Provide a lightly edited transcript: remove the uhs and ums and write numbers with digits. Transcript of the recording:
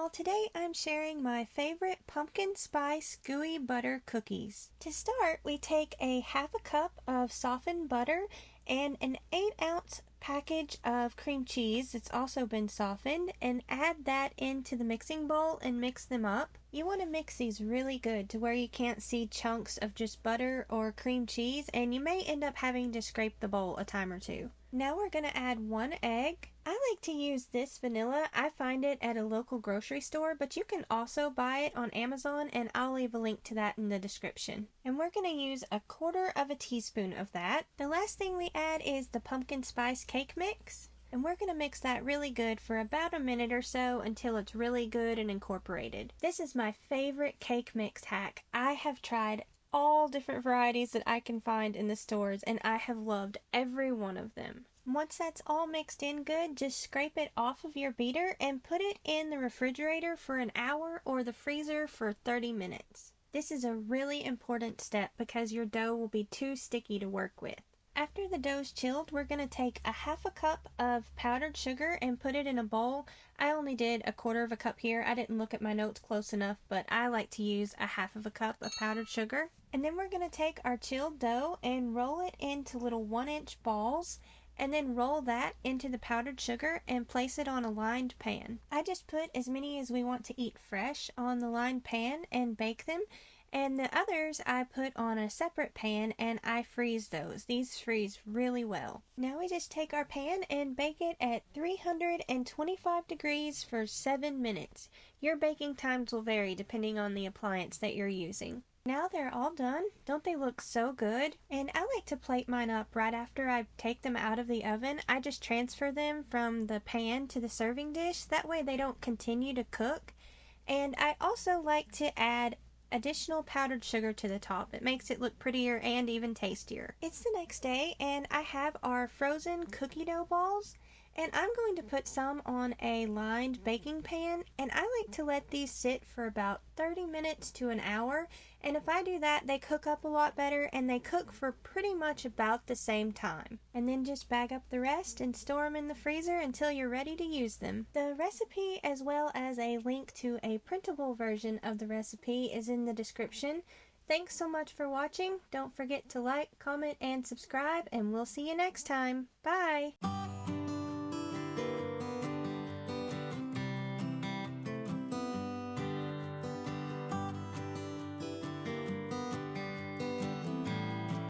y'all, today I'm sharing my favorite pumpkin spice gooey butter cookies. To start, we take a half a cup of softened butter and an 8-ounce package of cream cheese that's also been softened and add that into the mixing bowl and mix them up. You want to mix these really good to where you can't see chunks of just butter or cream cheese, and you may end up having to scrape the bowl a time or two. Now we're going to add 1 egg. I like to use this vanilla. I find it at a local grocery store, but you can also buy it on Amazon, and I'll leave a link to that in the description. And we're going to use 1/4 teaspoon of that. The last thing we add is the pumpkin spice cake mix. And we're going to mix that really good for about a minute or so until it's really good and incorporated. This is my favorite cake mix hack. I have tried all different varieties that I can find in the stores, and I have loved every one of them. Once that's all mixed in good, just scrape it off of your beater and put it in the refrigerator for an hour or the freezer for 30 minutes. This is a really important step because your dough will be too sticky to work with. After the dough's chilled, we're going to take a half a cup of powdered sugar and put it in a bowl. I only did 1/4 cup here. I didn't look at my notes close enough, but I like to use a half of a cup of powdered sugar. And then we're going to take our chilled dough and roll it into little 1-inch balls, and then roll that into the powdered sugar and place it on a lined pan. I just put as many as we want to eat fresh on the lined pan and bake them, and the others I put on a separate pan and I freeze those. These freeze really well. Now we just take our pan and bake it at 325 degrees for 7 minutes. Your baking times will vary depending on the appliance that you're using. Now they're all done. Don't they look so good? And I like to plate mine up right after I take them out of the oven. I just transfer them from the pan to the serving dish. That way they don't continue to cook. And I also like to add additional powdered sugar to the top. It makes it look prettier and even tastier. It's the next day and I have our frozen cookie dough balls, and I'm going to put some on a lined baking pan, and I like to let these sit for about 30 minutes to an hour, and if I do that they cook up a lot better and they cook for pretty much about the same time. And then just bag up the rest and store them in the freezer until you're ready to use them. The recipe as well as a link to a printable version of the recipe is in the description. Thanks so much for watching. Don't forget to like, comment, and subscribe, and we'll see you next time. Bye!